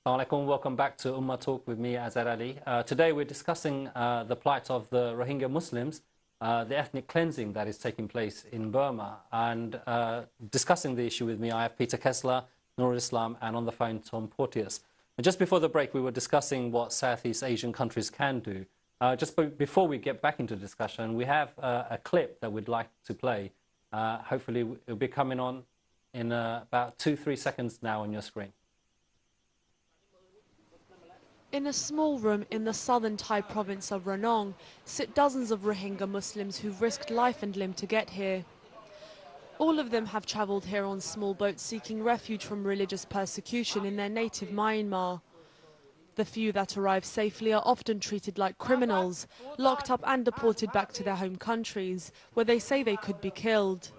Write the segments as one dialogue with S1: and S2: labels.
S1: Assalamu alaikum. Welcome back to Ummah Talk with me, Azhar Ali. Today we're discussing the plight of the Rohingya Muslims, the ethnic cleansing that is taking place in Burma. And discussing the issue with me, I have Peter Kessler, Noor Islam, and on the phone, Tom Porteous. And just before the break, we were discussing what Southeast Asian countries can do. Before we get back into discussion, we have a clip that we'd like to play. Hopefully, it'll be coming on in about 2-3 seconds now on your screen.
S2: In a small room in the southern Thai province of Ranong sit dozens of Rohingya Muslims who've risked life and limb to get here. All of them have travelled here on small boats seeking refuge from religious persecution in their native Myanmar. The few that arrive safely are often treated like criminals, locked up and deported back to their home countries, where they say they could be killed.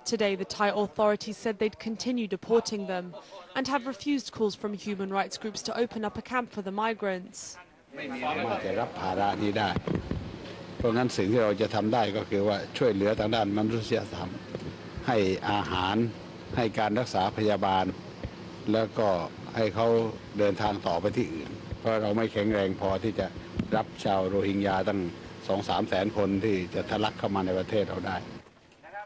S2: Today, the Thai authorities said they'd continue deporting them and have refused calls from human rights groups to open up a camp for the migrants.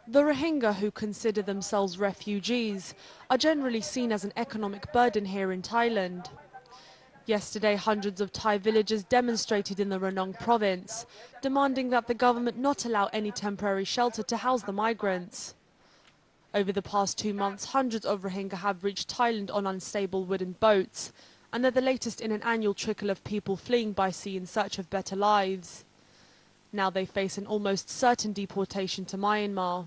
S2: The Rohingya, who consider themselves refugees, are generally seen as an economic burden here in Thailand. Yesterday, hundreds of Thai villagers demonstrated in the Ranong province, demanding that the government not allow any temporary shelter to house the migrants. Over the past 2 months, hundreds of Rohingya have reached Thailand on unstable wooden boats, and they're the latest in an annual trickle of people fleeing by sea in search of better lives. Now they face an almost certain deportation to Myanmar.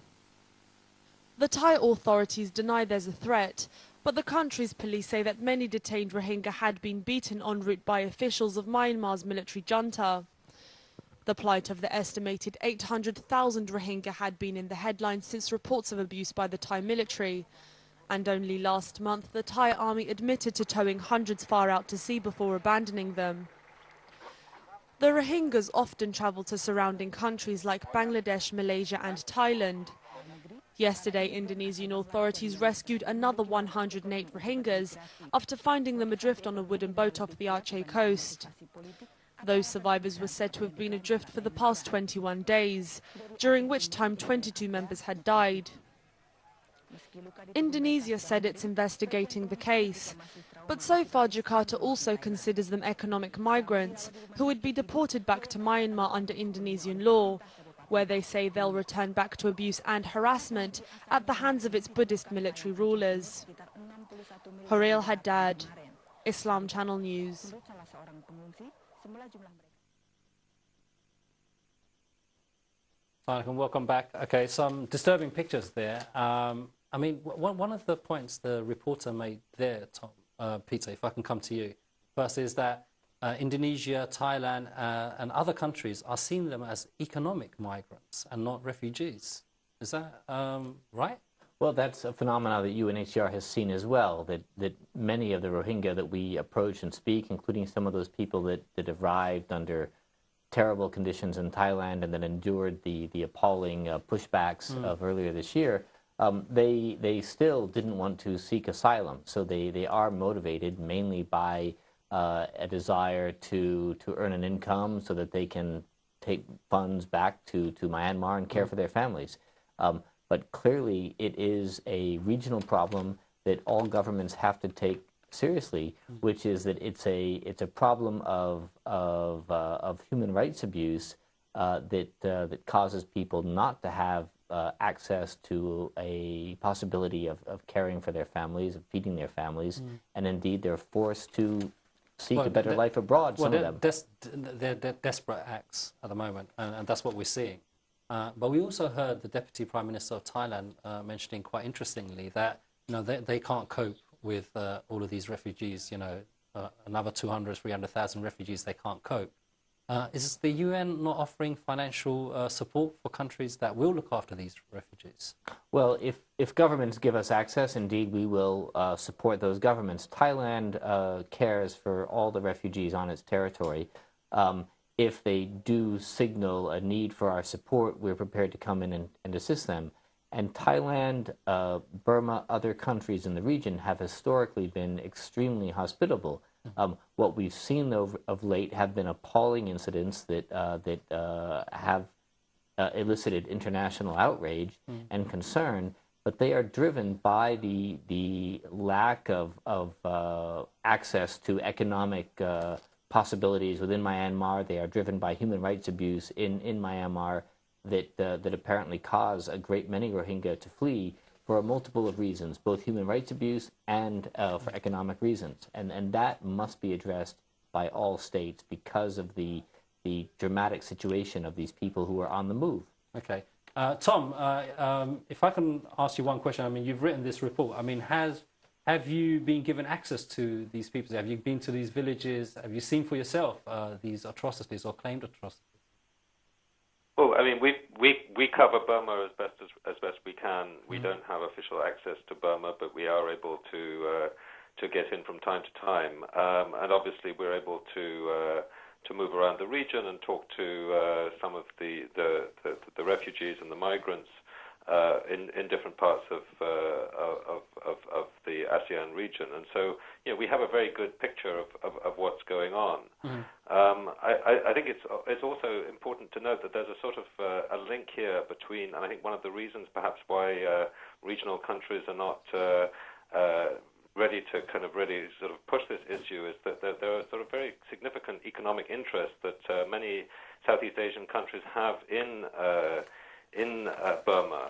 S2: The Thai authorities deny there's a threat, but the country's police say that many detained Rohingya had been beaten en route by officials of Myanmar's military junta. The plight of the estimated 800,000 Rohingya had been in the headlines since reports of abuse by the Thai military. And only last month, the Thai army admitted to towing hundreds far out to sea before abandoning them. The Rohingyas often travel to surrounding countries like Bangladesh, Malaysia and Thailand. Yesterday, Indonesian authorities rescued another 108 Rohingyas after finding them adrift on a wooden boat off the Aceh coast. Those survivors were said to have been adrift for the past 21 days, during which time 22 members had died. Indonesia said it's investigating the case, but so far Jakarta also considers them economic migrants who would be deported back to Myanmar under Indonesian law, where they say they'll return back to abuse and harassment at the hands of its Buddhist military rulers. Horail Haddad, Islam Channel News.
S1: Welcome back. Okay, some disturbing pictures there. I mean, one of the points the reporter made there, Tom, Peter, if I can come to you first, is that Indonesia, Thailand, and other countries are seeing them as economic migrants and not refugees. Is that right?
S3: Well, that's a phenomenon that UNHCR has seen as well, that many of the Rohingya that we approach and speak, including some of those people that arrived under terrible conditions in Thailand and then endured the appalling pushbacks of earlier this year, they still didn't want to seek asylum. So they are motivated mainly by a desire to earn an income so that they can take funds back to Myanmar and care for their families. But clearly it is a regional problem that all governments have to take seriously, which is that it's a problem of human rights abuse that causes people not to have access to a possibility of caring for their families, of feeding their families, and indeed they're forced to seek a better life abroad, some of them.
S1: They're desperate acts at the moment, and that's what we're seeing. But we also heard the Deputy Prime Minister of Thailand mentioning quite interestingly that they can't cope with all of these refugees, another 200, 300,000 refugees, they can't cope. Is the UN not offering financial support for countries that will look after these refugees?
S3: Well, if governments give us access, indeed we will support those governments. Thailand cares for all the refugees on its territory. If they do signal a need for our support, we're prepared to come in and assist them. And Thailand, Burma, other countries in the region have historically been extremely hospitable. What we've seen, though, of late have been appalling incidents that have elicited international outrage and concern, but they are driven by the lack of access to economic possibilities within Myanmar. They are driven by human rights abuse in Myanmar that apparently cause a great many Rohingya to flee for a multiple of reasons, both human rights abuse and for economic reasons. And that must be addressed by all states because of the dramatic situation of these people who are on the move.
S1: Okay. Tom, if I can ask you one question. I mean, you've written this report. I mean, have you been given access to these people? Have you been to these villages? Have you seen for yourself these atrocities or claimed atrocities?
S4: Well, I mean, we cover Burma as best we can. We don't have official access to Burma, but we are able to get in from time to time, and obviously we're able to move around the region and talk to some of the refugees and the migrants in different parts of the ASEAN region, and so we have a very good picture of what's going on. I think it's also important to note that there's a sort of a link here between, and I think one of the reasons perhaps why regional countries are not ready to really sort of push this issue is that there are sort of very significant economic interests that many Southeast Asian countries have in Burma,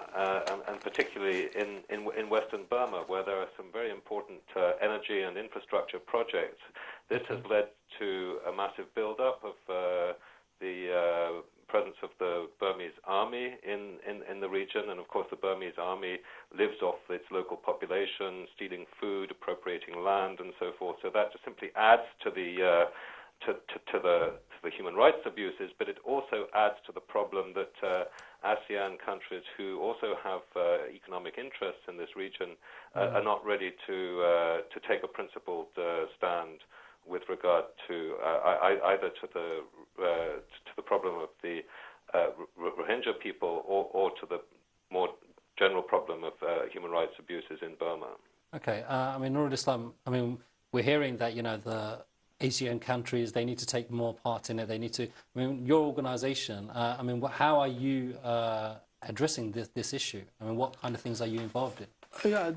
S4: and particularly in Western Burma, where there are some very important energy and infrastructure projects. This has led to a massive build-up of the presence of the Burmese army in the region, and of course the Burmese army lives off its local population, stealing food, appropriating land, and so forth. So that just simply adds to the human rights abuses, but it also adds to the problem that ASEAN countries who also have economic interests in this region are not ready to take a principled stand with regard to either to the problem of the Rohingya people or to the more general problem of human rights abuses in Burma.
S1: Okay, I mean, Nurul Islam, I mean, we're hearing that the Asian countries, they need to take more part in it. They need to. I mean, your organisation. I mean, how are you addressing this issue? I mean, what kind of things are you involved in?
S5: Yeah,